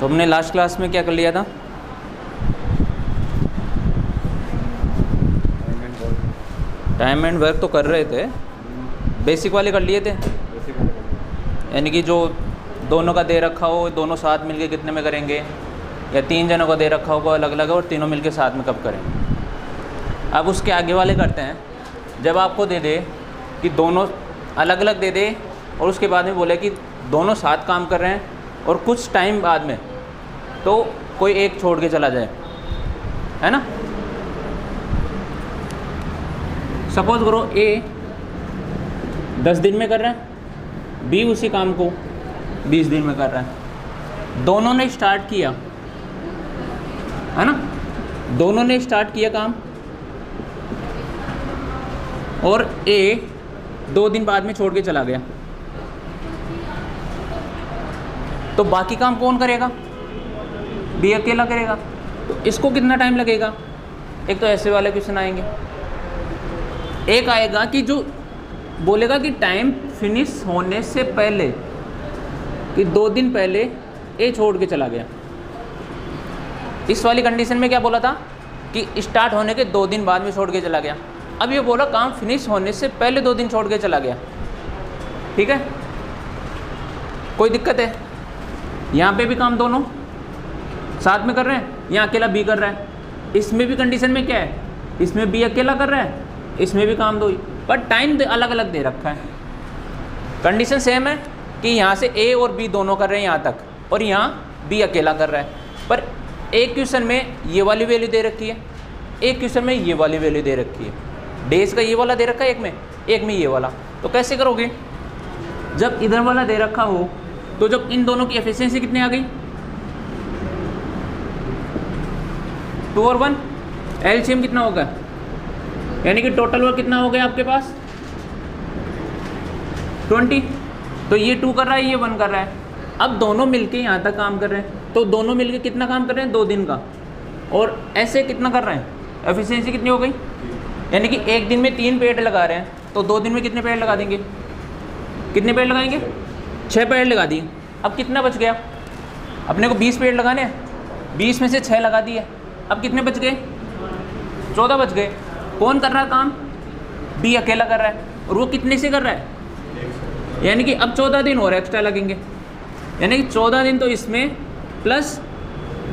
तो हमने last class में क्या कर लिया था? टाइम एंड वर्क तो कर रहे थे, बेसिक वाले कर लिए थे। यानी कि जो दोनों का दे रखा हो, दोनों साथ मिलके कितने में करेंगे, या 3 जनों का दे रखा होगा अलग अलग और तीनों मिलके साथ में कब करेंगे। अब उसके आगे वाले करते हैं, जब आपको दे दे कि दोनों अलग अलग दे दे और उसके बाद में बोले कि दोनों साथ काम कर रहे हैं और कुछ टाइम बाद में तो कोई एक छोड़ के चला जाए, है ना। सपोज करो ए 10 दिन में कर रहा है, बी उसी काम को 20 दिन में कर रहा है। दोनों ने स्टार्ट किया, है ना, दोनों ने स्टार्ट किया काम और ए 2 दिन बाद में छोड़ के चला गया, तो बाकी काम कौन करेगा? बी अकेला करेगा। तो इसको कितना टाइम लगेगा? एक तो ऐसे वाले क्वेश्चन आएंगे, एक आएगा कि जो बोलेगा कि टाइम फिनिश होने से पहले, कि 2 दिन पहले ए छोड़ के चला गया। इस वाली कंडीशन में क्या बोला था कि स्टार्ट होने के 2 दिन बाद में छोड़ के चला गया। अब ये बोला काम फिनिश होने से पहले 2 दिन छोड़ के चला गया। ठीक है, कोई दिक्कत है? यहाँ पे भी काम दोनों साथ में कर रहे हैं, यहाँ अकेला बी कर रहा है। इसमें भी कंडीशन में क्या है, इसमें बी अकेला कर रहा है, इसमें भी काम 2 ही, पर टाइम अलग अलग दे रखा है। कंडीशन सेम है कि यहाँ से ए और बी दोनों कर रहे हैं यहाँ तक, और यहाँ बी अकेला कर रहा है। पर एक क्वेश्चन में ये वाली वैल्यू दे रखी है, एक क्वेश्चन में ये वाली वैल्यू दे रखी है। डेज का ये वाला दे रखा है एक में ये वाला। तो कैसे करोगे? जब इधर वाला दे रखा हो तो जब इन दोनों की एफिशिएंसी कितनी आ गई, 2 और 1, एलसीएम कितना होगा, यानी कि टोटल वर्क कितना हो गया आपके पास 20। तो ये 2 कर रहा है, ये 1 कर रहा है। अब दोनों मिलके यहाँ तक काम कर रहे हैं, तो दोनों मिलके कितना काम कर रहे हैं, 2 दिन का। और ऐसे कितना कर रहे हैं, एफिशिएंसी कितनी हो गई, यानी कि एक दिन में 3 पेड़ लगा रहे हैं, तो 2 दिन में कितने पेड़ लगा देंगे, कितने पेड़ लगाएंगे, 6 पेड़ लगा दिए। अब कितना बच गया, अपने को 20 पेड़ लगाने हैं, 20 में से 6 लगा दिए, अब कितने बच गए, 14 बच गए। कौन कर रहा है काम, बी अकेला कर रहा है, और वो कितने से कर रहा है, यानी कि अब 14 दिन और एक्स्ट्रा लगेंगे, यानी कि 14 दिन तो इसमें प्लस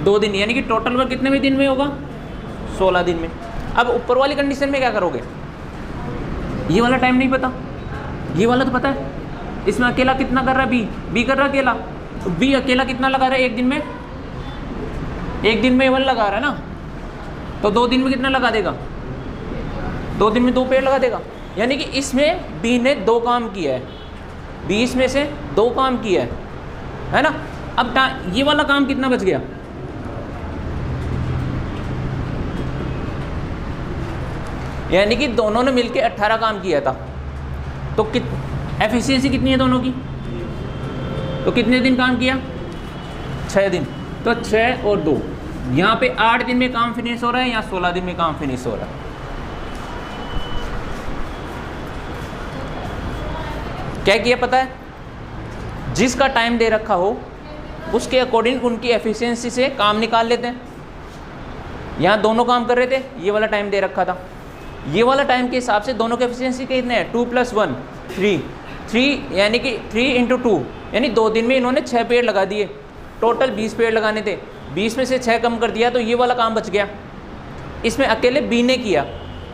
2 दिन, यानी कि टोटल वर्क कितने में दिन में होगा, 16 दिन में। अब ऊपर वाली कंडीशन में क्या करोगे, ये वाला टाइम नहीं पता, ये वाला तो पता है। इसमें अकेला कितना कर रहा है, बी कर रहा है अकेला, तो बी अकेला कितना लगा रहा है एक दिन में, एक दिन में 1 लगा रहा है ना, तो 2 दिन में कितना लगा देगा, 2 दिन में 2 पेड़ लगा देगा। यानी कि इसमें बी ने 2 काम किया है, 20 में से 2 काम किया है ना। अब ये वाला काम कितना बच गया, यानी कि दोनों ने मिलके 18 काम किया था। तो एफिशिएंसी कितनी है दोनों की, तो कितने दिन काम किया, 6 दिन। तो 6 और 2, यहाँ पे 8 दिन में काम फिनिश हो रहा है, यहाँ 16 दिन में काम फिनिश हो रहा है। क्या किया पता है, जिसका टाइम दे रखा हो उसके अकॉर्डिंग उनकी एफिशिएंसी से काम निकाल लेते हैं। यहाँ दोनों काम कर रहे थे, ये वाला टाइम दे रखा था, ये वाला टाइम के हिसाब से दोनों के एफिशिएंसी कितने हैं, 2 + 1 3, यानी कि 3 × 2, यानी 2 दिन में इन्होंने 6 पेड़ लगा दिए। टोटल 20 पेड़ लगाने थे, 20 में से 6 कम कर दिया, तो ये वाला काम बच गया। इसमें अकेले बी ने किया,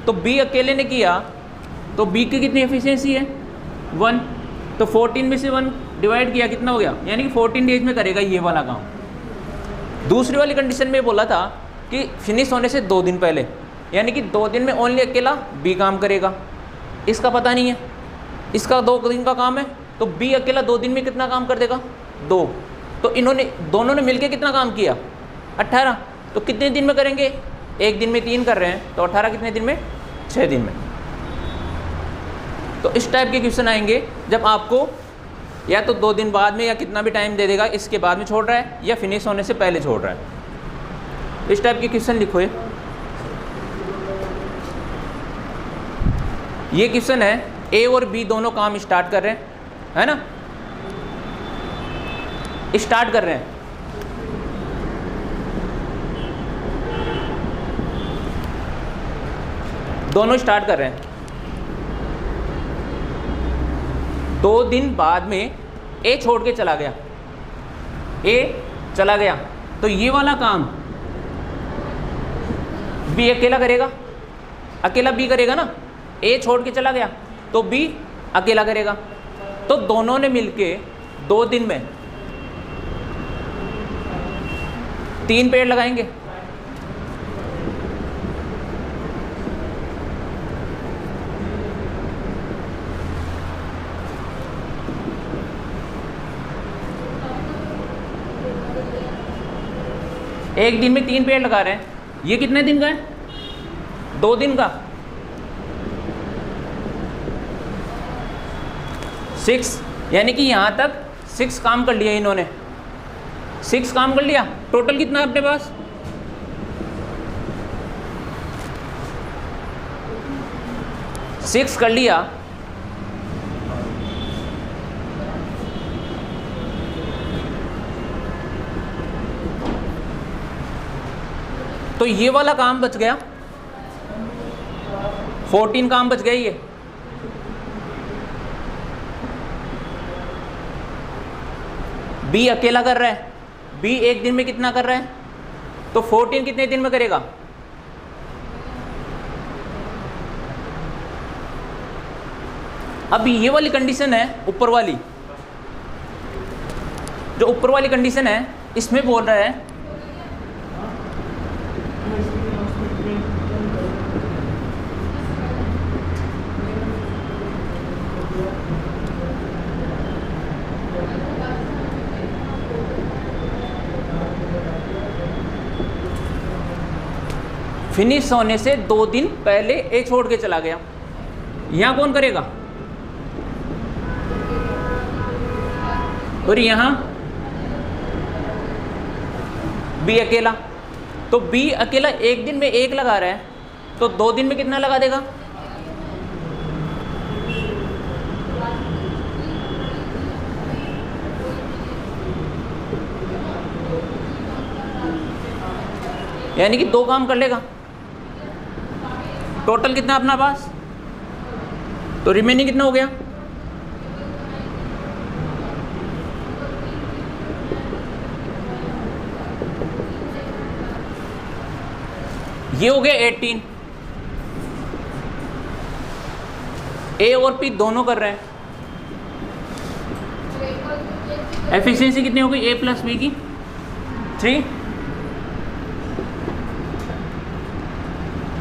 तो बी अकेले ने किया, तो बी की कितनी एफिशिएंसी है, 1। तो 14 में से 1 डिवाइड किया, कितना हो गया, यानी कि 14 डेज में करेगा ये वाला काम। दूसरी वाली कंडीशन में बोला था कि फिनिश होने से 2 दिन पहले, यानी कि 2 दिन में ओनली अकेला बी काम करेगा। इसका पता नहीं है, इसका 2 दिन का काम है, तो बी अकेला 2 दिन में कितना काम कर देगा, 2। तो इन्होंने दोनों ने मिलके कितना काम किया, 18। तो कितने दिन में करेंगे, एक दिन में 3 कर रहे हैं, तो 18 कितने दिन में, 6 दिन में। तो इस टाइप के क्वेश्चन आएंगे जब आपको या तो 2 दिन बाद में या कितना भी टाइम दे देगा, इसके बाद में छोड़ रहा है या फिनिश होने से पहले छोड़ रहा है। इस टाइप के क्वेश्चन लिखो। ये क्वेश्चन है, ए और बी दोनों काम स्टार्ट कर रहे हैं, है ना, स्टार्ट कर रहे हैं। दोनों स्टार्ट कर रहे हैं, 2 दिन बाद में ए छोड़ के चला गया, ए चला गया, तो ये वाला काम बी अकेला करेगा, अकेला बी करेगा ना, ए छोड़ के चला गया तो बी अकेला करेगा। तो दोनों ने मिलके 2 दिन में 3 पेड़ लगाएंगे। एक दिन में 3 पेड़ लगा रहे हैं, ये कितने दिन का है? 2 दिन का। 6, यानी कि यहाँ तक 6 काम कर लिया इन्होंने, 6 काम कर लिया। टोटल कितना है अपने पास? सिक्स कर लिया। तो ये वाला काम बच गया, 14 काम बच गया ये। बी अकेला कर रहा है, बी एक दिन में कितना कर रहा है? तो 14 कितने दिन में करेगा? अब ये वाली कंडीशन है, ऊपर वाली, जो ऊपर वाली कंडीशन है इसमें बोल रहा है फिनिश होने से 2 दिन पहले ए छोड़ के चला गया। यहां कौन करेगा? और यहां बी अकेला, तो बी अकेला एक दिन में 1 लगा रहा है, तो 2 दिन में कितना लगा देगा? यानी कि 2 काम कर लेगा। टोटल कितना अपना पास? तो रिमेनिंग कितना हो गया? ये हो गया 18। ए और पी दोनों कर रहे हैं। एफिशिएंसी कितनी हो गई ए प्लस बी की? 3,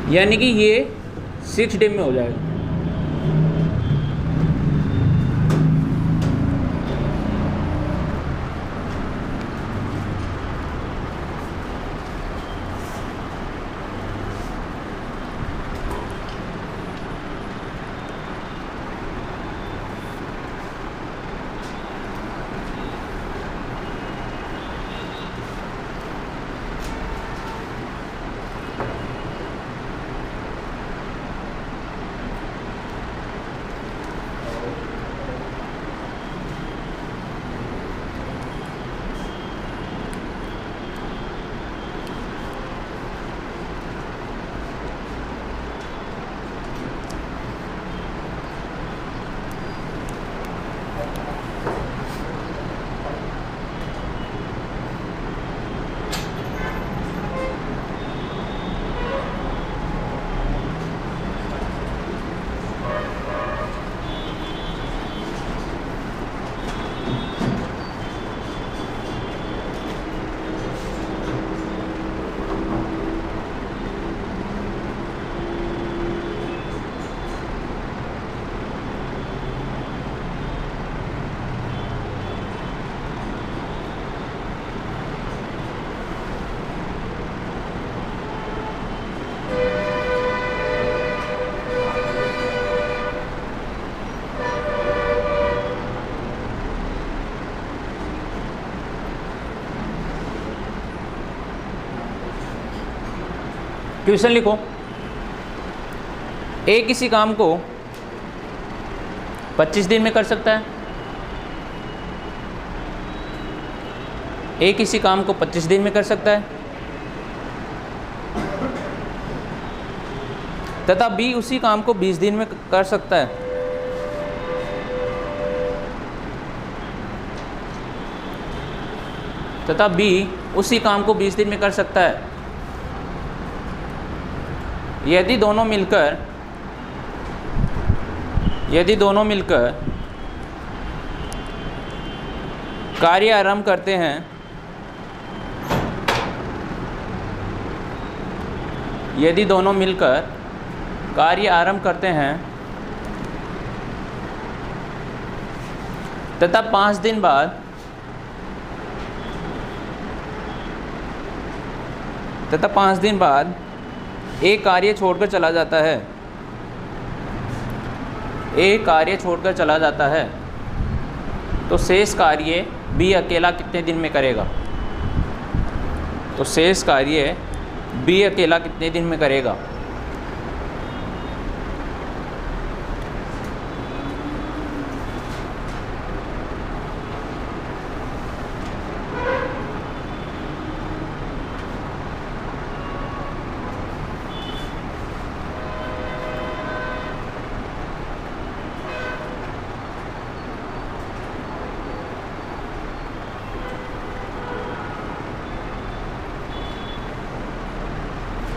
यानी कि ये 6 डे में हो जाएगा। क्वेश्चन लिखो। ए किसी काम को 25 दिन में कर सकता है। ए किसी काम को 25 दिन में कर सकता है। तथा बी उसी काम को 20 दिन में कर सकता है। तथा बी उसी काम को 20 दिन में कर सकता है यदि दोनों मिलकर कार्य आरंभ करते हैं तथा 5 दिन बाद एक कार्य छोड़कर चला जाता है तो शेष कार्य बी अकेला कितने दिन में करेगा?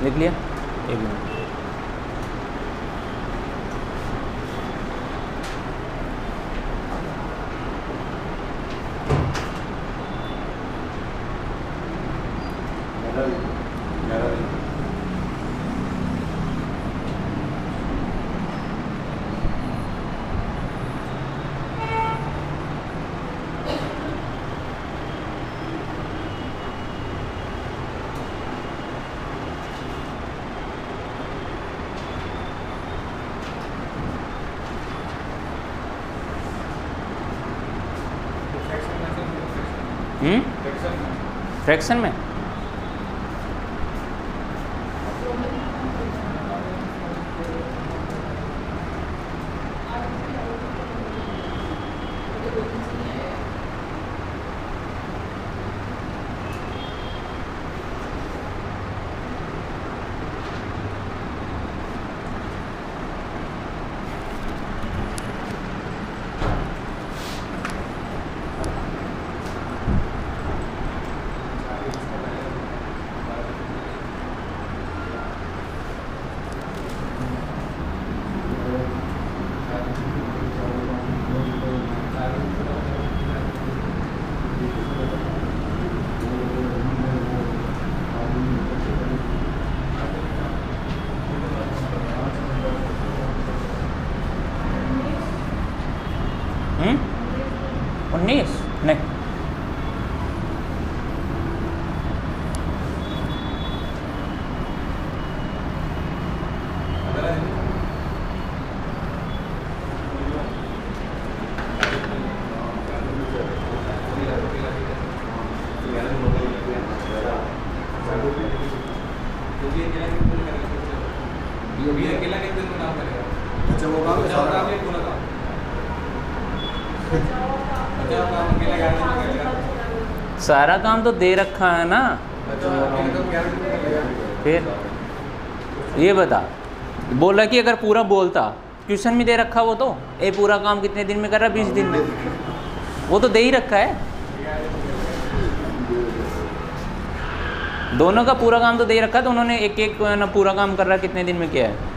लिख लिया? एक मिनट। फ्रैक्शन में नहीं। सारा काम तो दे रखा है ना। फिर ये बता, बोला कि अगर पूरा बोलता, क्वेश्चन में दे रखा वो तो ये पूरा काम कितने दिन में कर रहा है? 20 दिन में। वो तो दे ही रखा है, दोनों का पूरा काम तो दे रखा है, तो उन्होंने एक एक ना पूरा काम कर रहा है कितने दिन में किया है।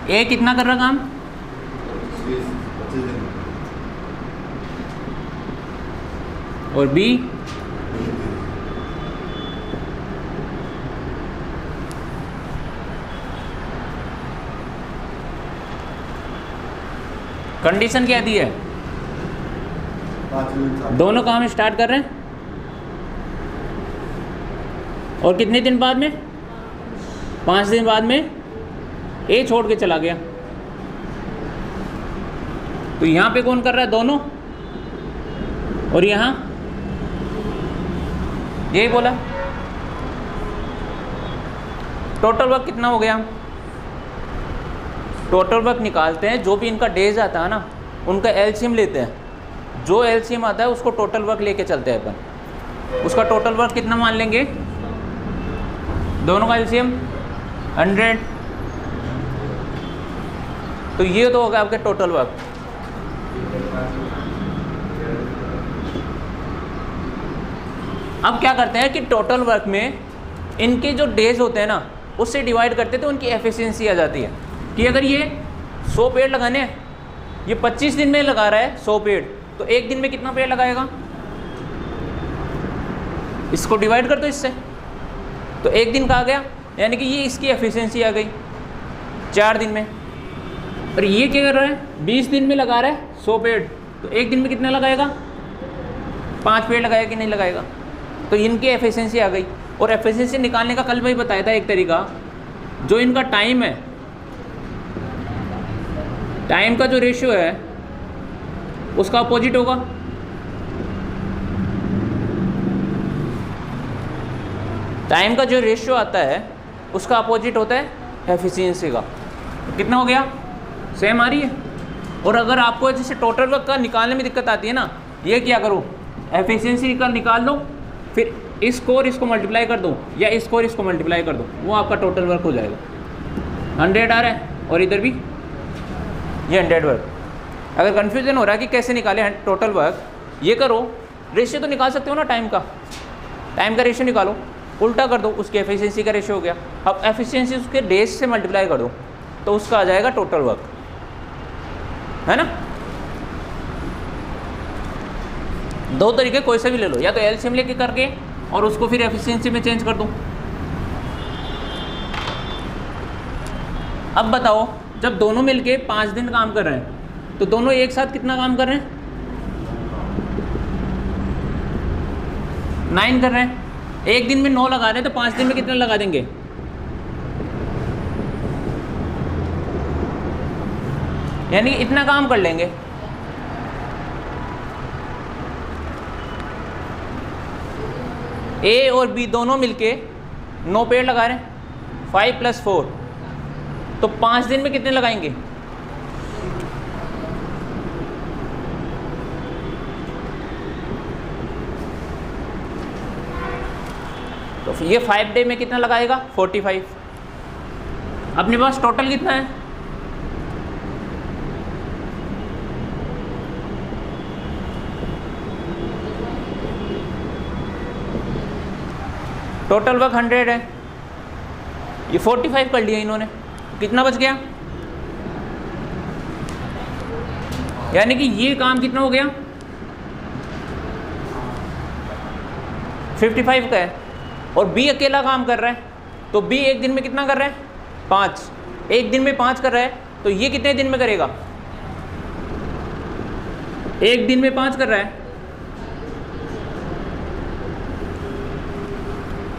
ए कितना कर रहा काम? 25 दिन। और बी कंडीशन क्या दी है? 5 दिन। दोनों काम स्टार्ट कर रहे हैं और कितने दिन बाद में? 5 दिन बाद में ए छोड़ के चला गया। तो यहां पे कौन कर रहा है? दोनों। और यहां यही बोला। टोटल वर्क कितना हो गया? टोटल वर्क निकालते हैं, जो भी इनका डेज आता है ना उनका एलसीएम लेते हैं, जो एलसीएम आता है उसको टोटल वर्क लेके चलते हैं अपन। उसका टोटल वर्क कितना मान लेंगे, दोनों का एलसीएम 100, तो ये तो होगा आपके टोटल वर्क। अब क्या करते हैं कि टोटल वर्क में इनके जो डेज होते हैं ना उससे डिवाइड करते तो उनकी एफिशिएंसी आ जाती है कि अगर ये 100 पेड़ लगाने हैं, ये 25 दिन में लगा रहा है 100 पेड़, तो एक दिन में कितना पेड़ लगाएगा, इसको डिवाइड कर दो इससे, तो एक दिन का आ गया, यानी कि ये इसकी एफिशिएंसी आ गई 4 दिन में। और ये क्या कर रहा है, 20 दिन में लगा रहा है 100 पेड़, तो एक दिन में कितना लगाएगा, 5 पेड़ लगाएगा कि नहीं लगाएगा, तो इनकी एफिशिएंसी आ गई। और एफिशिएंसी निकालने का कल भाई बताया था एक तरीका, जो इनका टाइम है, टाइम का जो रेशियो है उसका अपोजिट होगा। टाइम का जो रेशियो आता है उसका अपोजिट होता है एफिशिएंसी का। कितना हो गया, सेम आ रही है। और अगर आपको जैसे टोटल वर्क का निकालने में दिक्कत आती है ना, ये क्या करो, एफिशिएंसी का निकाल लो, फिर इसको और इसको मल्टीप्लाई कर दो, या इसको और इसको मल्टीप्लाई कर दो, वो आपका टोटल वर्क हो जाएगा। 100 आ रहा है और इधर भी ये 100 वर्क। अगर कन्फ्यूजन हो रहा है कि कैसे निकाले टोटल वर्क, ये करो, रेशियो तो निकाल सकते हो ना टाइम का, टाइम का रेशियो निकालो, उल्टा कर दो, उसकी एफिशिएंसी का रेशियो हो गया। अब एफिशिएंसी उसके डेज से मल्टीप्लाई कर दो तो उसका आ जाएगा टोटल वर्क, है ना। दो तरीके कोई से भी ले लो, या तो एलसीएम लेके करके और उसको फिर एफिशिएंसी में चेंज कर दो। अब बताओ, जब दोनों मिलके 5 दिन काम कर रहे हैं तो दोनों एक साथ कितना काम कर रहे हैं, 9 कर रहे हैं। एक दिन में 9 लगा रहे हैं तो 5 दिन में कितना लगा देंगे, यानी कि इतना काम कर लेंगे। ए और बी दोनों मिलके 9 पेड़ लगा रहे हैं, 5 + 4, तो 5 दिन में कितने लगाएंगे, तो ये 5 डे में कितना लगाएगा, 45। अपने पास टोटल कितना है, टोटल वर्क 100 है, ये 45 कर लिया इन्होंने, कितना बच गया, यानी कि ये काम कितना हो गया, 55 का है। और बी अकेला काम कर रहा है, तो बी एक दिन में कितना कर रहा है, 5, एक दिन में 5 कर रहा है, तो ये कितने दिन में करेगा, एक दिन में 5 कर रहा है,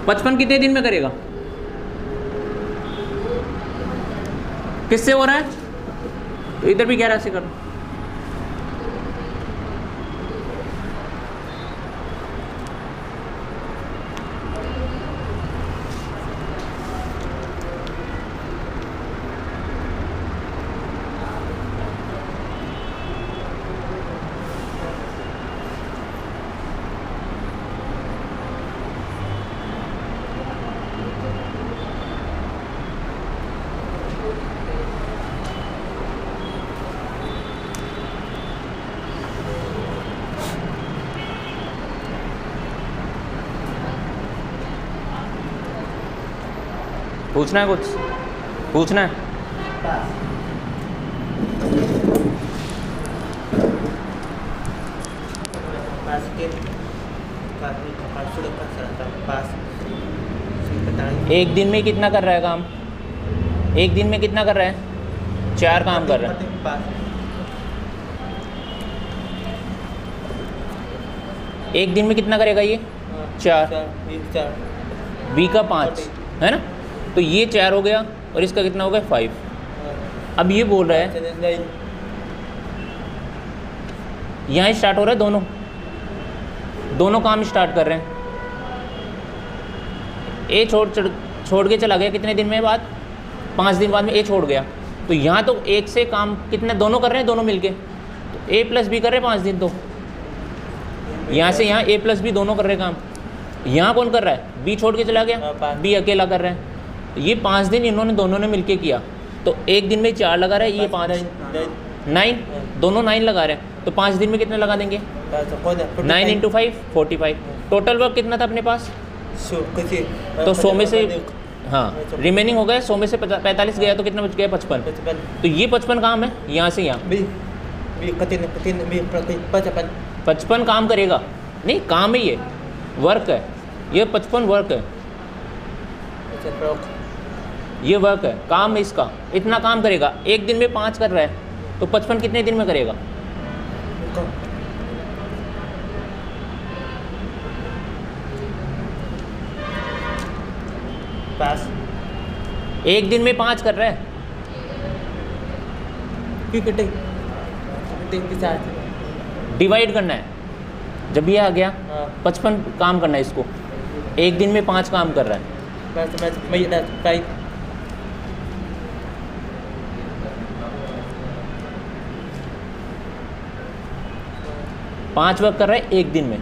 55 कितने दिन में करेगा, किससे हो रहा है, तो इधर भी 11 से करो। पूछना है, कुछ पूछना है, एक दिन में कितना कर रहा है काम, एक दिन में कितना कर रहा है, 4 काम कर रहा है, एक दिन में कितना करेगा ये, 4, बी का 5 है ना, तो ये 4 हो गया और इसका कितना हो गया, 5। अब ये बोल रहा है यहाँ स्टार्ट हो रहा है, दोनों काम स्टार्ट कर रहे हैं। ए छोड़ के चला गया कितने दिन में बाद, 5 दिन बाद में ए छोड़ गया, तो यहाँ तो एक से काम कितने दोनों कर रहे हैं, दोनों मिलके, तो ए प्लस बी कर रहे हैं 5 दिन। तो यहाँ से यहाँ ए प्लस बी दोनों कर रहे हैं काम। यहाँ कौन कर रहा है, बी छोड़ के चला गया, बी अकेला कर रहा है। तो ये 5 दिन इन्होंने दोनों ने मिलके किया, तो एक दिन में 4 लगा रहा है, ये 5 9, दोनों 9 लगा रहे हैं। तो 5 दिन में कितने लगा देंगे, 9 इंटू 5 45। टोटल वर्क कितना था अपने पास, तो 100 में से हाँ रिमेनिंग हो गया, 100 में से 45 गया, तो कितना बच गया 55। तो ये 55 काम है यहाँ से यहाँ, 55 काम करेगा, नहीं काम है ये, वर्क है ये, 55 वर्क है, ये वर्क है, काम है इसका, इतना काम करेगा। एक दिन में 5 कर रहा है, तो 55 कितने दिन में करेगा, पास एक दिन में 5 कर रहा है, डिवाइड करना है। जब ये आ गया 55 काम करना है इसको, एक दिन में 5 काम कर रहा है, पाँच वर्क कर रहा है एक दिन में,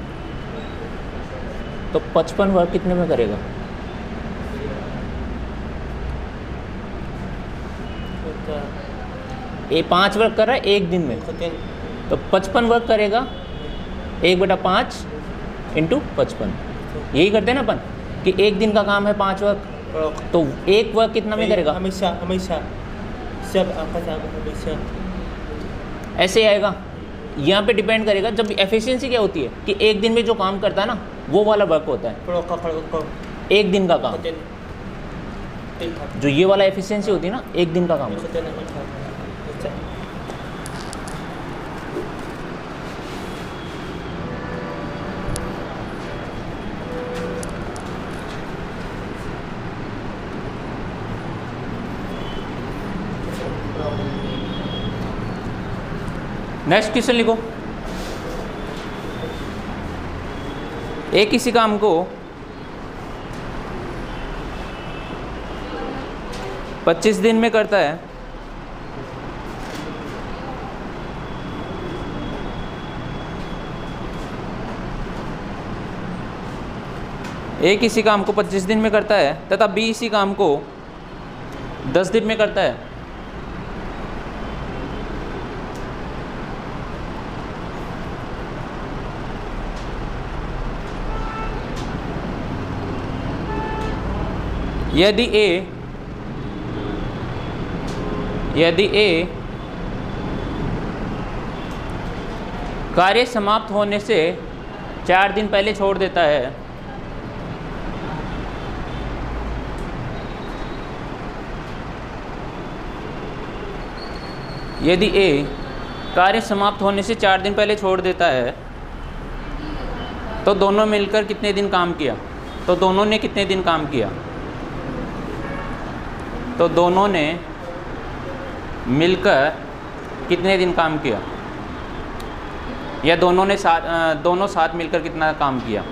तो 55 वर्क कितने में करेगा, ये 5 वर्क कर रहा है एक दिन में, तो 55 वर्क करेगा 1/5 इंटू 55। यही करते हैं ना अपन कि एक दिन का काम है 5 वर्क, तो एक वर्क कितना में करेगा, हमेशा हमेशा सब आपका हमेशा ऐसे ही आएगा। यहाँ पे डिपेंड करेगा, जब एफिशिएंसी क्या होती है कि एक दिन में जो काम करता है ना वो वाला वर्क होता है, एक दिन का काम। जो ये वाला एफिशिएंसी होती है ना, एक दिन का काम होता है। नेक्स्ट क्वेश्चन लिखो। एक किसी काम को 25 दिन में करता है, ए किसी काम को 25 दिन में करता है तथा बी इसी काम को 10 दिन में करता है। यदि ए कार्य समाप्त होने से 4 दिन पहले छोड़ देता है, यदि ए कार्य समाप्त होने से 4 दिन पहले छोड़ देता है, तो दोनों मिलकर कितने दिन काम किया, तो दोनों ने कितने दिन काम किया, तो दोनों ने मिलकर कितने दिन काम किया, या दोनों साथ मिलकर कितना काम किया,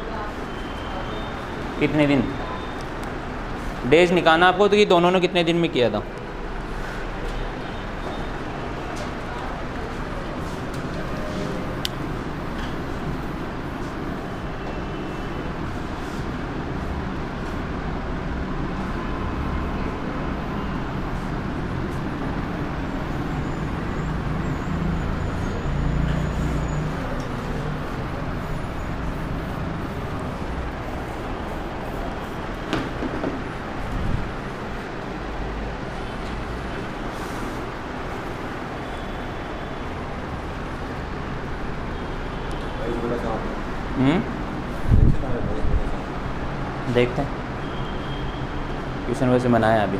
कितने दिन, डेज निकालना आपको, तो ये दोनों ने कितने दिन में किया था। देखते हैं, क्वेश्चन वैसे बनाया अभी,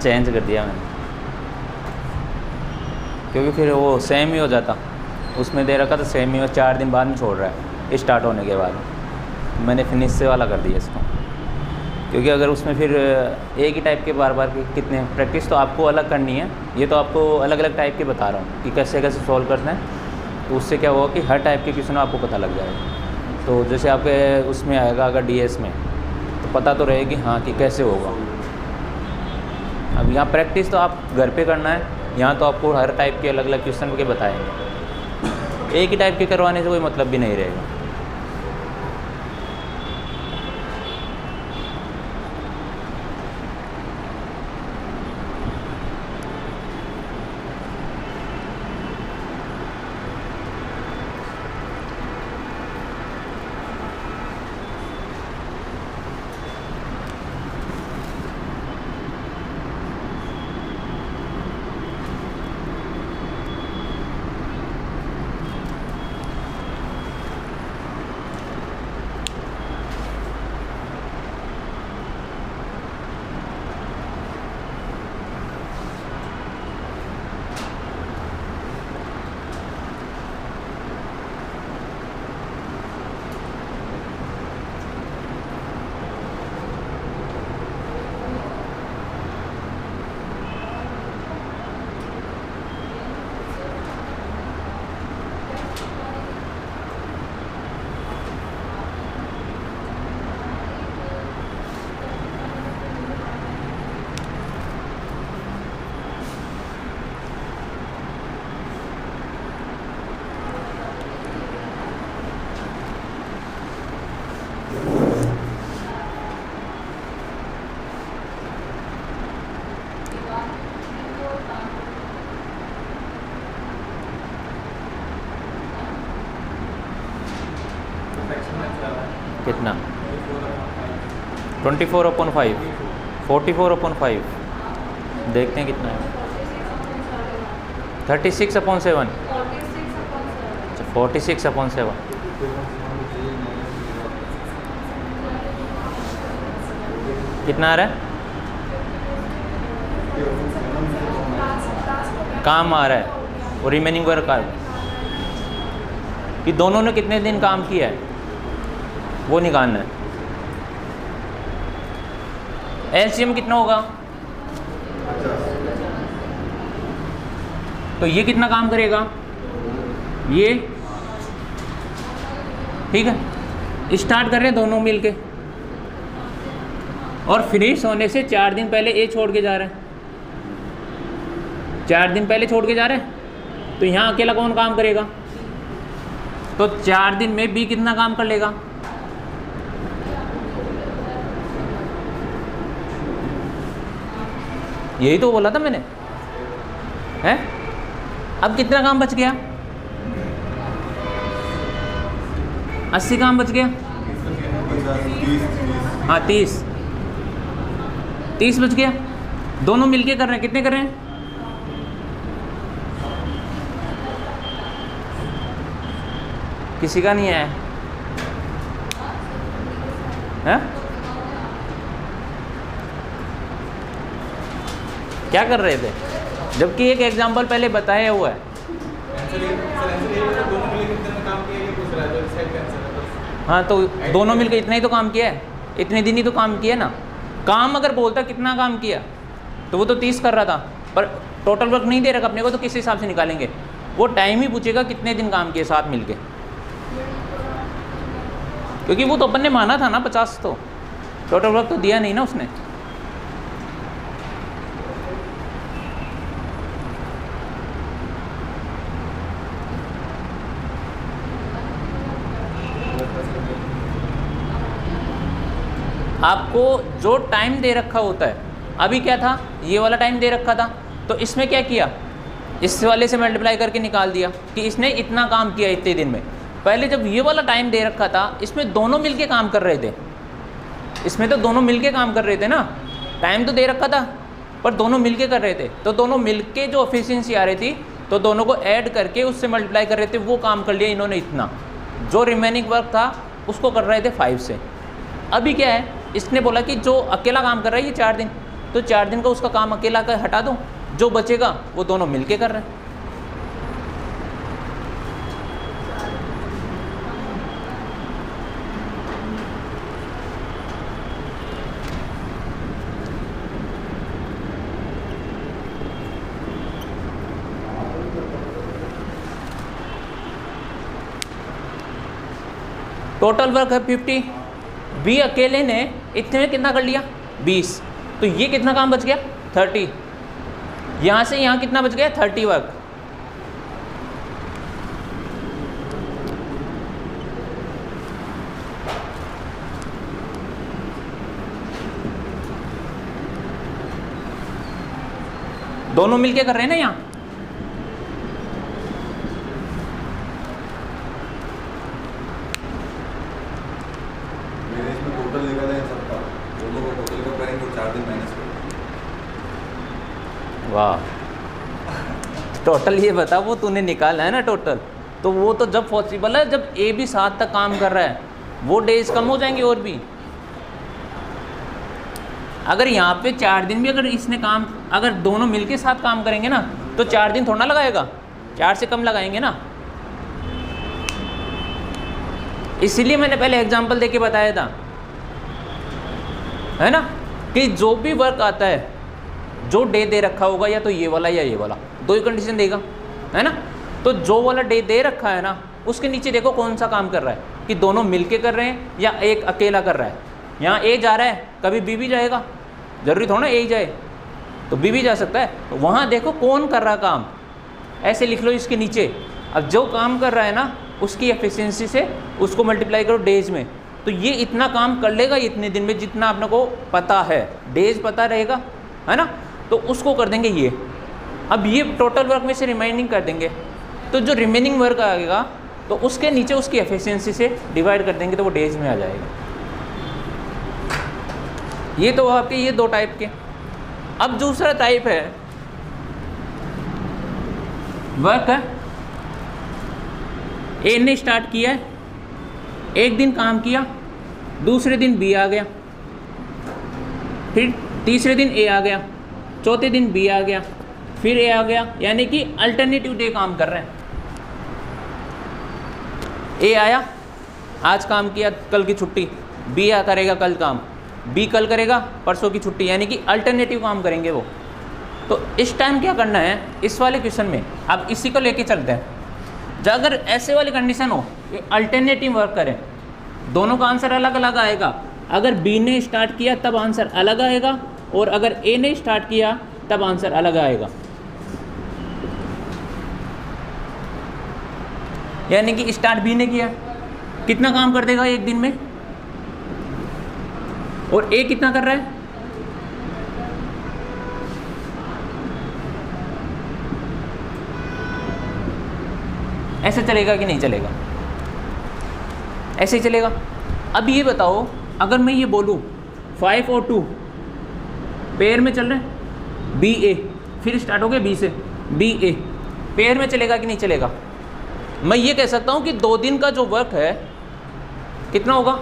चेंज कर दिया मैंने, क्योंकि फिर वो सेम ही हो जाता, उसमें दे रखा था सेम ही, और 4 दिन बाद में छोड़ रहा है स्टार्ट होने के बाद। मैंने फिनिश से वाला कर दिया इसको, क्योंकि अगर उसमें फिर एक ही टाइप के बार बार कितने प्रैक्टिस तो आपको अलग करनी है, ये तो आपको अलग अलग टाइप के बता रहा हूँ कि कैसे कैसे सॉल्व करना है। तो उससे क्या होगा कि हर टाइप के क्वेश्चन आपको पता लग जाएगा। तो जैसे आपके उसमें आएगा अगर डीएस में, तो पता तो रहे कि हाँ कि कैसे होगा। अब यहाँ प्रैक्टिस तो आप घर पे करना है, यहाँ तो आपको हर टाइप के अलग अलग क्वेश्चन के बताएंगे, एक ही टाइप के करवाने से कोई मतलब भी नहीं रहेगा। कितना 24/5 44/5 देखते हैं कितना है 36/7 अच्छा 46/7 कितना आ रहा है काम आ रहा है और रिमेनिंग वर्क आ रहा है कि दोनों ने कितने दिन काम किया है वो निकालना है। एलसीएम कितना होगा तो ये कितना काम करेगा ये ठीक है। स्टार्ट कर रहे हैं दोनों मिलके और फिनिश होने से 4 दिन पहले ए छोड़ के जा रहे हैं 4 दिन पहले छोड़ के जा रहे हैं तो यहाँ अकेला कौन काम करेगा तो 4 दिन में बी कितना काम कर लेगा यही तो बोला था मैंने है। अब कितना काम बच गया 80 काम बच गया हाँ 30 बच गया दोनों मिलके कर रहे हैं कितने कर रहे हैं किसी का नहीं आया है क्या कर रहे थे जबकि एक एग्जांपल पहले बताया हुआ है हाँ तो दोनों मिलकर इतना ही तो काम किया है इतने दिन ही तो काम किया ना काम अगर बोलता कितना काम किया तो वो तो 30 कर रहा था पर टोटल वर्क नहीं दे रखा अपने को तो किस हिसाब से निकालेंगे वो टाइम ही पूछेगा कितने दिन काम किए साथ मिलके क्योंकि वो तो अपन ने माना था ना 50 तो टोटल वर्क तो दिया नहीं ना उसने आपको जो टाइम दे रखा होता है अभी क्या था ये वाला टाइम दे रखा था तो इसमें क्या किया इस वाले से मल्टीप्लाई करके निकाल दिया कि इसने इतना काम किया इतने दिन में। पहले जब ये वाला टाइम दे रखा था इसमें दोनों मिलके काम कर रहे थे इसमें तो दोनों मिलके काम कर रहे थे ना टाइम तो दे रखा था पर दोनों मिलके कर रहे थे तो दोनों मिलके जो एफिशिएंसी आ रही थी तो दोनों को ऐड करके उससे मल्टीप्लाई कर रहे थे वो काम कर लिया इन्होंने इतना जो रिमेनिंग वर्क था उसको कर रहे थे 5 से। अभी क्या है इसने बोला कि जो अकेला काम कर रहा है ये 4 दिन तो 4 दिन का उसका काम अकेला का हटा दो जो बचेगा वो दोनों मिलके कर रहे हैं। टोटल वर्क है 50 बी अकेले ने इतने में कितना कर लिया 20 तो ये कितना काम बच गया 30, यहाँ से यहाँ कितना बच गया? 30 वर्क। दोनों मिलके कर रहे हैं ना यहाँ। मेरे इसमें टोटल निकल है सबका, दोनों का टोटल का करेंगे तो 4 दिन माइनस करेंगे। वाह, टोटल ये बता, वो तूने निकाला है ना टोटल, तो वो तो जब पॉसिबल है जब ए भी 7 तक काम कर रहा है, वो डेज कम हो जाएंगे और भी। अगर यहाँ पे 4 दिन भी अगर इसने काम, अगर दोनों मिलके साथ काम करेंगे ना, तो 4 दिन थोड़ा ना लगाएगा, 4 से कम लगाएंगे ना। इसीलिए मैंने पहले एग्जांपल देके बताया था, है ना, कि जो भी वर्क आता है, जो डे दे रखा होगा, या तो ये वाला या ये वाला, दो ही कंडीशन देगा, है ना। तो जो वाला डे दे रखा है ना, उसके नीचे देखो कौन सा काम कर रहा है, कि दोनों मिलके कर रहे हैं या एक अकेला कर रहा है। यहाँ ए जा रहा है, कभी बी भी जाएगा, जरूरी थोड़ा ना ए ही जाए, तो बी भी जा सकता है। तो वहाँ देखो कौन कर रहा काम, ऐसे लिख लो इसके नीचे। अब जो काम कर रहा है ना, उसकी एफिशिएंसी से उसको मल्टीप्लाई करो डेज में, तो ये इतना काम कर लेगा इतने दिन में, जितना आपने को पता है, डेज पता रहेगा, है ना, तो उसको कर देंगे ये। अब ये टोटल वर्क में से रिमाइनिंग कर देंगे, तो जो रिमेनिंग वर्क आएगा तो उसके नीचे उसकी एफिशिएंसी से डिवाइड कर देंगे, तो वो डेज में आ जाएगा। ये तो आपके ये 2 टाइप के। अब दूसरा टाइप है वर्क है, ए ने स्टार्ट किया है, एक दिन काम किया, दूसरे दिन बी आ गया, फिर तीसरे दिन ए आ गया, चौथे दिन बी आ गया, फिर ए आ गया, यानी कि अल्टरनेटिव डे काम कर रहे हैं। ए आया, आज काम किया, कल की छुट्टी, बी आ करेगा कल काम, बी कल करेगा, परसों की छुट्टी, यानी कि अल्टरनेटिव काम करेंगे वो। तो इस टाइम क्या करना है इस वाले क्वेश्चन में, अब इसी को लेके चलते हैं। जब अगर ऐसे वाली कंडीशन हो कि अल्टरनेटिव वर्क करें, दोनों का आंसर अलग अलग आएगा। अगर बी ने स्टार्ट किया तब आंसर अलग आएगा, और अगर ए ने स्टार्ट किया तब आंसर अलग आएगा। यानी कि स्टार्ट बी ने किया, कितना काम कर देगा एक दिन में, और ए कितना कर रहा है, ऐसे चलेगा कि नहीं चलेगा? ऐसे ही चलेगा। अब ये बताओ, अगर मैं ये बोलूँ 5 और 2 पेयर में चल रहे हैं, बी ए, फिर स्टार्ट हो गया बी से, बी ए पेयर में चलेगा कि नहीं चलेगा? मैं ये कह सकता हूँ कि 2 दिन का जो वर्क है कितना होगा,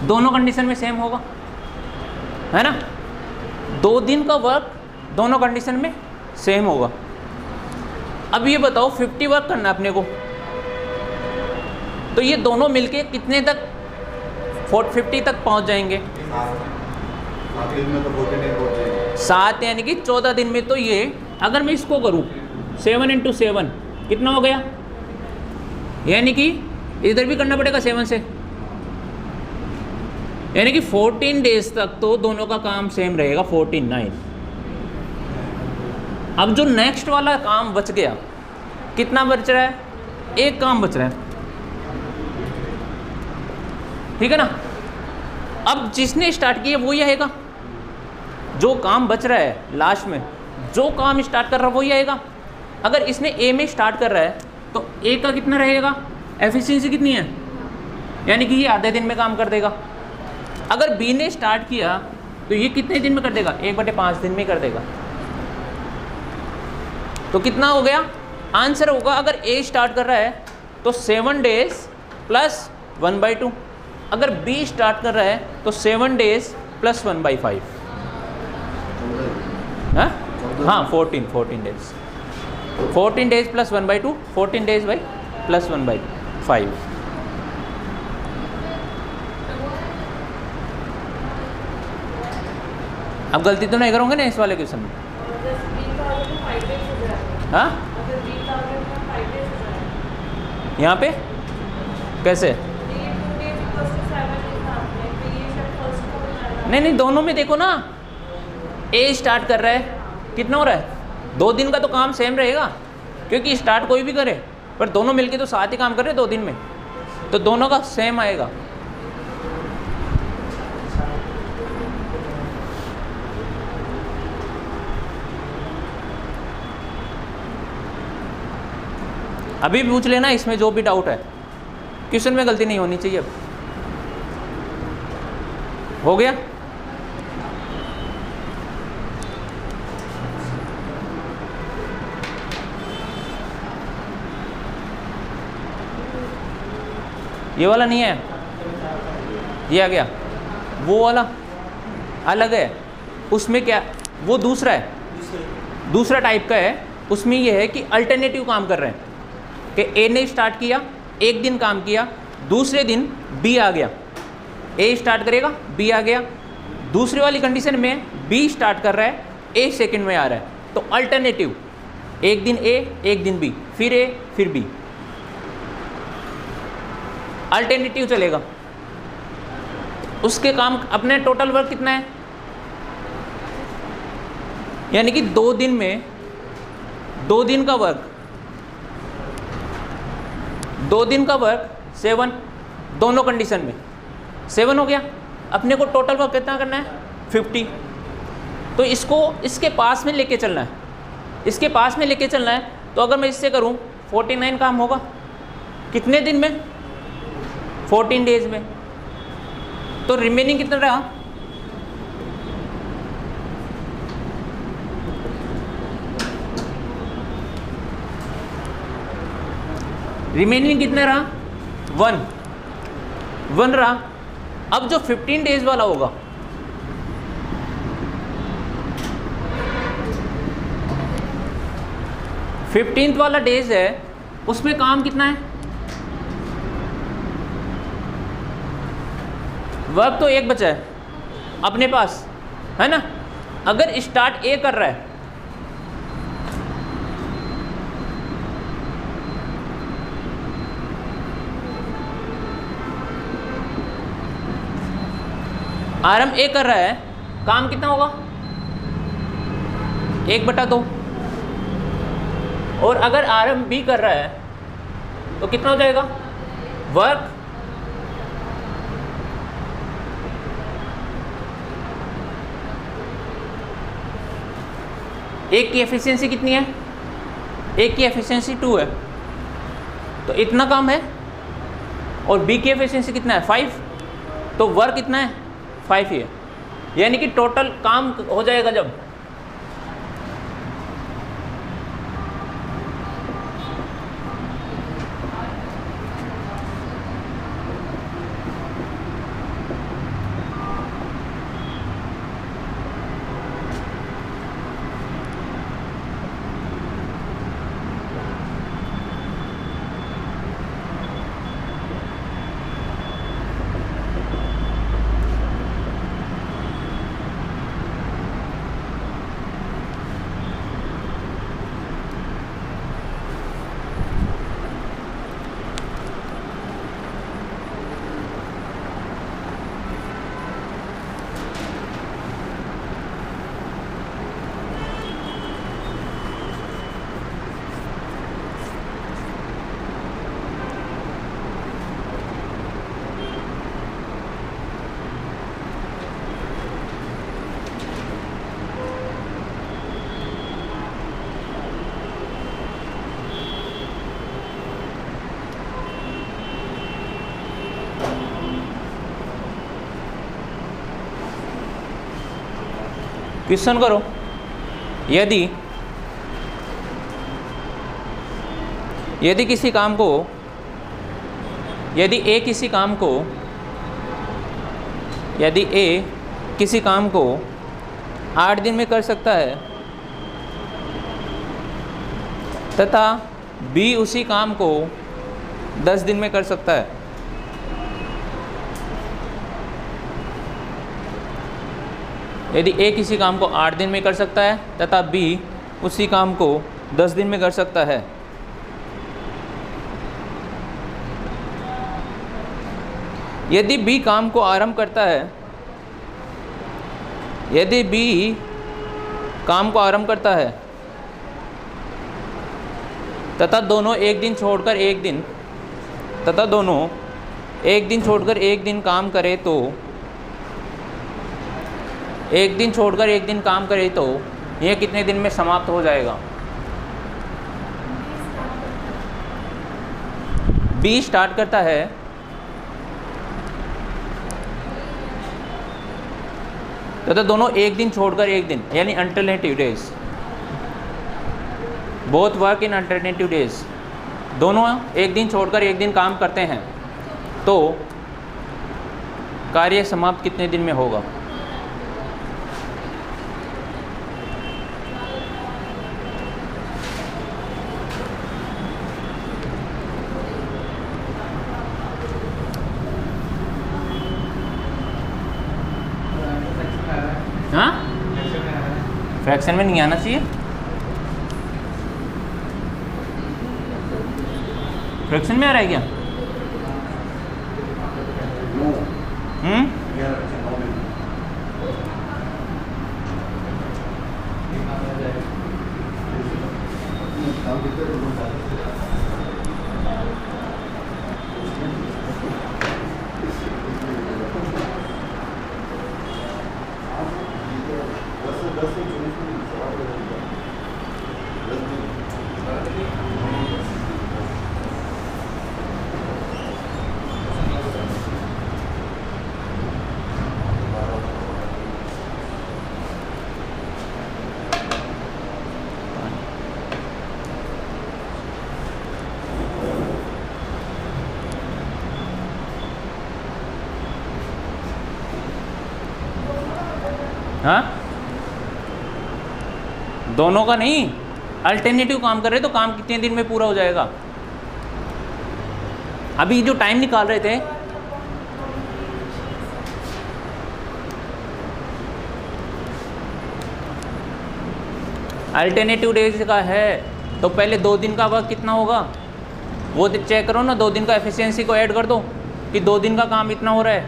दोनों कंडीशन में सेम होगा, है ना। 2 दिन का वर्क दोनों कंडीशन में सेम होगा। अब ये बताओ 50 वर्क करना है अपने को, तो ये दोनों मिलके कितने तक 50 तक पहुंच जाएंगे? 7 दिन में तो 14 पहुंच जाएंगे। 7 यानी कि 14 दिन में। तो ये अगर मैं इसको करूं 7 × 7 कितना हो गया, यानी कि इधर भी करना पड़ेगा 7 से, यानी कि 14 डेज तक तो दोनों का काम सेम रहेगा, 49। अब जो नेक्स्ट वाला काम बच गया, कितना बच रहा है? एक काम बच रहा है, ठीक है ना। अब जिसने स्टार्ट किया वही आएगा, जो काम बच रहा है लास्ट में, जो काम स्टार्ट कर रहा है वही आएगा। अगर इसने ए में स्टार्ट कर रहा है तो ए का कितना रहेगा, एफिशिएंसी कितनी है, यानी कि ये आधे दिन में काम कर देगा। अगर बी ने स्टार्ट किया तो ये कितने दिन में कर देगा, 1/5 दिन में कर देगा। तो कितना हो गया आंसर होगा, अगर ए स्टार्ट कर रहा है तो 7 डेज प्लस 1/2, अगर बी स्टार्ट कर रहा है तो 7 डेज प्लस 1/5। हाँ 14 days, 14 days plus 1/2, 14 days by plus 1/5। अब गलती तो नहीं करोगे ना इस वाले क्वेश्चन में? हाँ यहाँ पे कैसे? नहीं नहीं, दोनों में देखो ना, ए स्टार्ट कर रहा है, कितना हो रहा है, 2 दिन का तो काम सेम रहेगा, क्योंकि स्टार्ट कोई भी करे, पर दोनों मिलके तो साथ ही काम कर रहे हैं 2 दिन में, तो दोनों का सेम आएगा। अभी पूछ लेना इसमें जो भी डाउट है, क्वेश्चन में गलती नहीं होनी चाहिए। अब हो गया? ये वाला नहीं है, ये आ गया, वो वाला अलग है, उसमें क्या, वो दूसरा है, दूसरा टाइप का है। उसमें ये है कि अल्टरनेटिव काम कर रहे हैं, कि ए ने स्टार्ट किया, एक दिन काम किया, दूसरे दिन बी आ गया, ए स्टार्ट करेगा, बी आ गया। दूसरी वाली कंडीशन में बी स्टार्ट कर रहा है, ए सेकंड में आ रहा है, तो अल्टरनेटिव, एक दिन ए, एक दिन बी, फिर ए, फिर बी, अल्टरनेटिव चलेगा। उसके काम, अपने टोटल वर्क कितना है, यानी कि 2 दिन में 2 दिन का वर्क, 2 दिन का वर्क 7, दोनों कंडीशन में 7 हो गया। अपने को टोटल वर्क कितना करना है, 50। तो इसको इसके पास में लेके चलना है, इसके पास में लेके चलना है। तो अगर मैं इससे करूं 49 काम होगा कितने दिन में, 14 डेज में। तो रिमेनिंग कितना रहा, रिमेनिंग कितना रहा, 1 रहा। अब जो 15 डेज वाला होगा, फिफ्टींथ वाला डेज है, उसमें काम कितना है, वर्क तो एक बचा है अपने पास, है ना। अगर स्टार्ट ए कर रहा है, आरएम ए कर रहा है, काम कितना होगा, 1/2। और अगर आरएम बी कर रहा है तो कितना हो जाएगा, वर्क एक की एफिशिएंसी कितनी है, एक की एफिशिएंसी 2 है, तो इतना काम है। और बी की एफिशिएंसी कितना है, 5, तो वर्क कितना है, 5 ही है। यानी कि टोटल काम हो जाएगा जब क्वेश्चन करो। यदि किसी काम को, यदि ए किसी काम को, यदि ए किसी काम को 8 दिन में कर सकता है तथा बी उसी काम को 10 दिन में कर सकता है, यदि ए किसी काम को 8 दिन में कर सकता है तथा बी उसी काम को 10 दिन में कर सकता है, यदि बी काम को आरंभ करता है यदि बी काम को आरंभ करता है तथा दोनों एक दिन छोड़कर एक दिन काम करे तो यह कितने दिन में समाप्त हो जाएगा? बी स्टार्ट करता है तथा दोनों एक दिन छोड़कर एक दिन, यानी alternative days, both work in alternative days, दोनों एक दिन छोड़कर एक दिन काम करते हैं तो कार्य समाप्त कितने दिन में होगा? हाँ, फ्रैक्शन में नहीं आना चाहिए। फ्रैक्शन में आ रहा है क्या? हाँ, दोनों का नहीं, अल्टरनेटिव काम कर रहे तो काम कितने दिन में पूरा हो जाएगा? अभी जो टाइम निकाल रहे थे, अल्टरनेटिव डेज का है तो पहले 2 दिन का वर्क कितना होगा वो चेक करो ना। 2 दिन का एफिशिएंसी को ऐड कर दो कि 2 दिन का काम इतना हो रहा है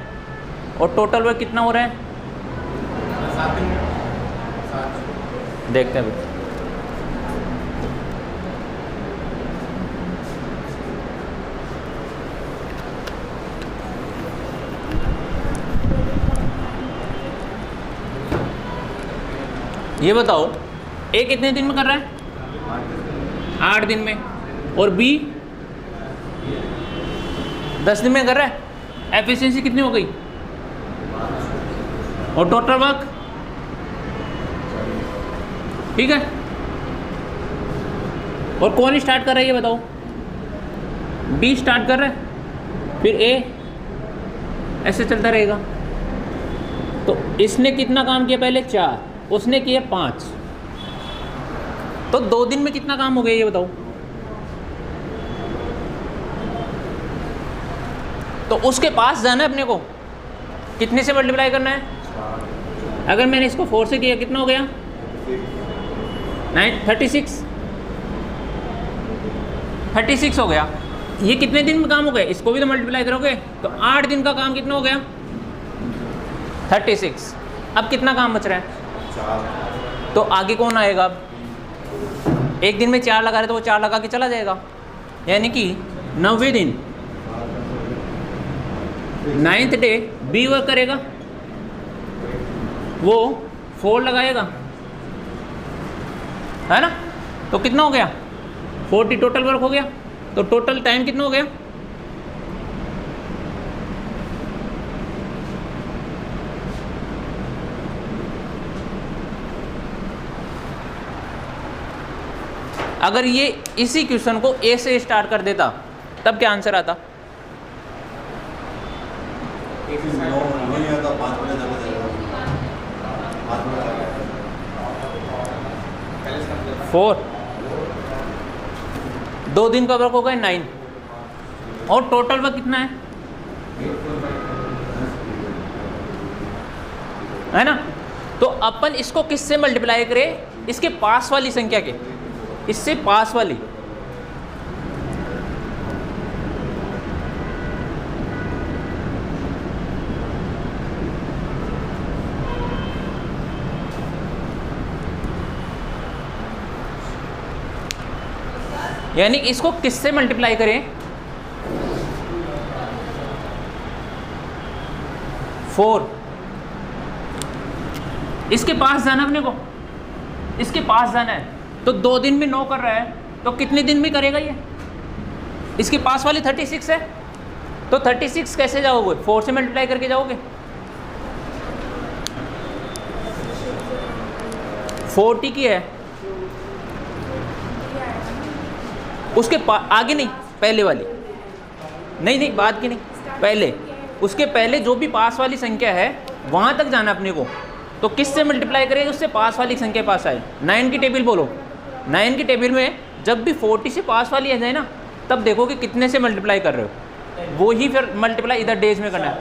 और टोटल वर्क कितना हो रहा है। 7 दिन में देखते हैं अभी। ये बताओ ए कितने दिन में कर रहा है? 8 दिन में। और बी 10 दिन में कर रहा है। एफिशिएंसी कितनी हो गई? और टोटल वर्क, ठीक है। और कौन स्टार्ट कर रहा है ये बताओ? बी स्टार्ट कर रहा है, फिर ए, ऐसे चलता रहेगा। तो इसने कितना काम किया? पहले 4, उसने किया 5, तो 2 दिन में कितना काम हो गया ये बताओ? तो उसके पास जाना है अपने को, कितने से मल्टीप्लाई करना है? अगर मैंने इसको 4 से किया कितना हो गया? 36 हो गया। ये कितने दिन में काम हो गया? इसको भी तो मल्टीप्लाई करोगे तो 8 दिन का काम कितना हो गया? 36। अब कितना काम बच रहा है? 4। तो आगे कौन आएगा? अब एक दिन में 4 लगा रहे तो वो 4 लगा के चला जाएगा, यानी कि 9वें दिन 9th डे बी वर्क करेगा, वो 4 लगाएगा, है ना। तो कितना हो गया? 40 टोटल वर्क हो गया। तो टोटल टाइम कितना हो गया? अगर ये इसी क्वेश्चन को ए से स्टार्ट कर देता तब क्या आंसर आता? 4, 2 दिन का वर्क हो गया 9, और टोटल वर्क कितना है ना। तो अपन इसको किससे मल्टीप्लाई करें? इसके पास वाली संख्या के, इससे पास वाली। यानी इसको किससे मल्टीप्लाई करें? 4। इसके पास जाना अपने को, इसके पास जाना है। तो 2 दिन में 9 कर रहा है, तो कितने दिन में करेगा ये? इसके पास वाली 36 है, तो 36 कैसे जाओगे? 4 से मल्टीप्लाई करके जाओगे। 40 की है, उसके आगे नहीं, पहले वाली नहीं, बाद की नहीं, पहले, उसके पहले जो भी पास वाली संख्या है वहाँ तक जाना अपने को। तो किस से मल्टीप्लाई करेगा? उससे पास वाली संख्या पास आए। 9 की टेबल बोलो, 9 की टेबल में जब भी 40 से पास वाली आ जाए ना, तब देखो कि कितने से मल्टीप्लाई कर रहे हो, वो ही फिर मल्टीप्लाई इधर डेज में करना है।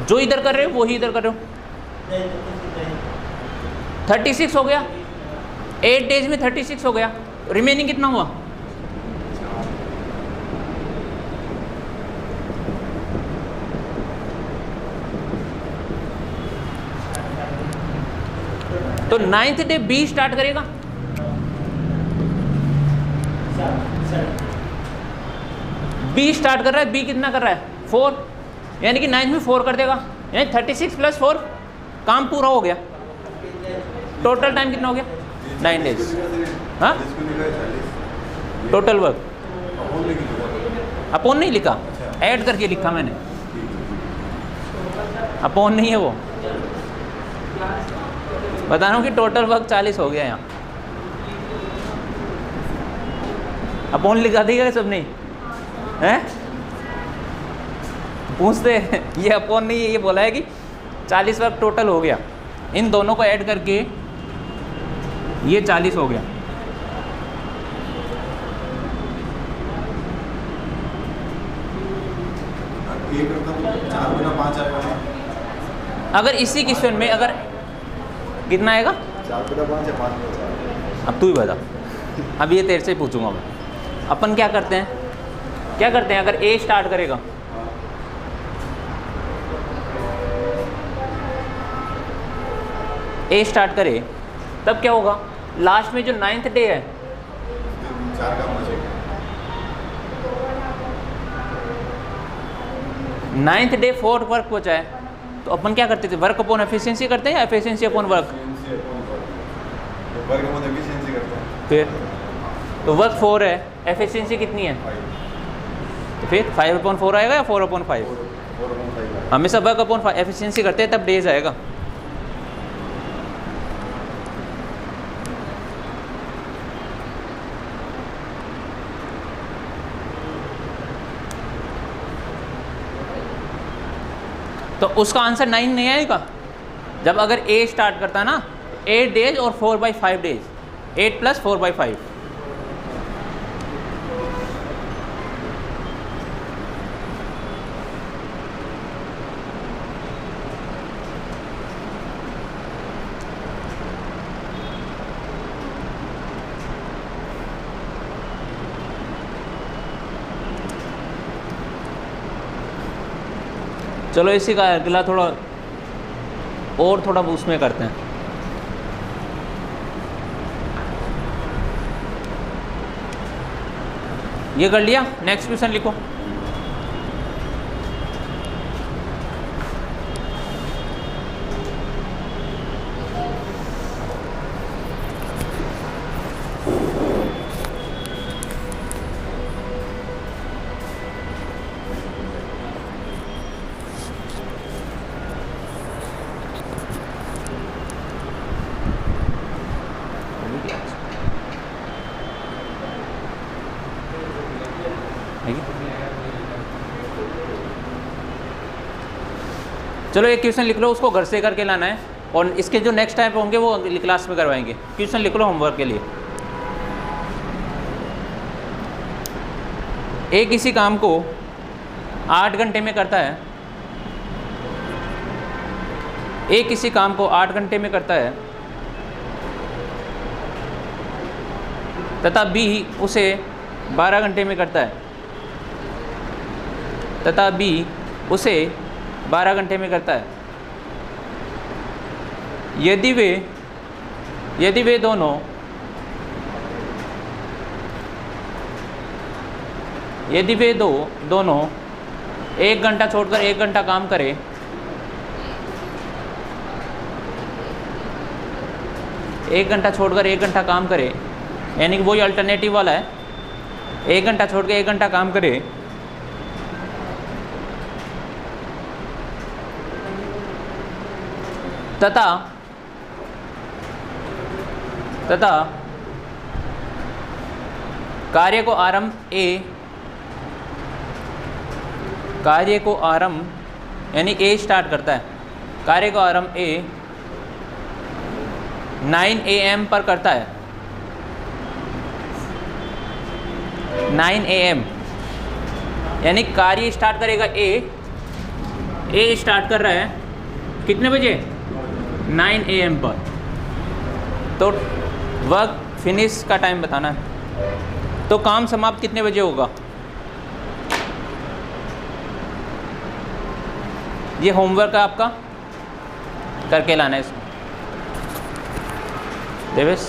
जो इधर कर रहे हो वो ही इधर कर रहे हो। 36 हो गया, 8 डेज में 36 हो गया। रिमेनिंग कितना हुआ? तो 9th डे बी स्टार्ट करेगा। बी स्टार्ट कर रहा है, बी कितना कर रहा है? 4, यानी कि 9th में 4 कर देगा, यानी 36 + 4, काम पूरा हो गया। टोटल टाइम कितना हो गया? 9 डेज। हाँ, टोटल वर्क अपॉन नहीं लिखा, ऐड करके लिखा मैंने, अपॉन नहीं है वो। बता रहा हूँ कि टोटल वर्क 40 हो गया यहाँ। अपॉन लिखा देगा सब नहीं हैं? पूछते ये अपॉन नहीं है, ये बोला है कि 40 वर्क टोटल हो गया। इन दोनों को ऐड करके ये 40 हो गया। ये करता तो 4 गुना 5 आएगा ना? अगर इसी क्वेश्चन में अगर कितना आएगा? 4 गुना 5 या 5 गुना 4? अब तू ही बता, अब ये तेरे से ही पूछूंगा मैं। अपन क्या करते हैं, अगर ए स्टार्ट करेगा, ए स्टार्ट करे, तब क्या होगा? लास्ट में जो 9th डे है, 4 का बचेगा। 9th डे 4 वर्क बचा है, तो अपन क्या करते थे? वर्क अपॉन एफिशिएंसी करते हैं या efficiency upon work? Work upon efficiency करते हैं। फिर तो वर्क 4 है, एफिशिएंसी कितनी है? तो फिर 5/4 आएगा या 4/5? 4/5 हमेशा वर्क अपॉन एफिशिएंसी करते हैं, तब डेज आएगा। तो उसका आंसर 9 नहीं आएगा। जब अगर ए स्टार्ट करता ना 8 डेज और 4/5 डेज, 8 + 4/5। चलो इसी का अगला थोड़ा और थोड़ा उसमें करते हैं। ये कर लिया, नेक्स्ट क्वेश्चन लिखो। चलो एक क्वेश्चन लिख लो, उसको घर से करके लाना है, और इसके जो नेक्स्ट टाइप होंगे वो अगली क्लास में करवाएंगे। क्वेश्चन लिख लो होमवर्क के लिए। एक किसी काम को 8 घंटे में करता है, एक किसी काम को 8 घंटे में करता है, तथा बी उसे 12 घंटे में करता है, तथा बी उसे 12 घंटे में करता है। यदि वे दोनों यदि वे दोनों 1 घंटा छोड़कर 1 घंटा काम करें, 1 घंटा छोड़कर 1 घंटा काम करे, यानी कि वही अल्टरनेटिव वाला है, 1 घंटा छोड़ के 1 घंटा काम करे, तथा कार्य को आरंभ यानी ए स्टार्ट करता है, कार्य को आरंभ ए 9 AM पर करता है, 9 AM, यानी कार्य स्टार्ट करेगा ए स्टार्ट कर रहा है कितने बजे? 9 AM पर। तो वर्क फिनिश का टाइम बताना है। तो काम समाप्त कितने बजे होगा? ये होमवर्क है आपका, करके लाना है इसको। देवेश।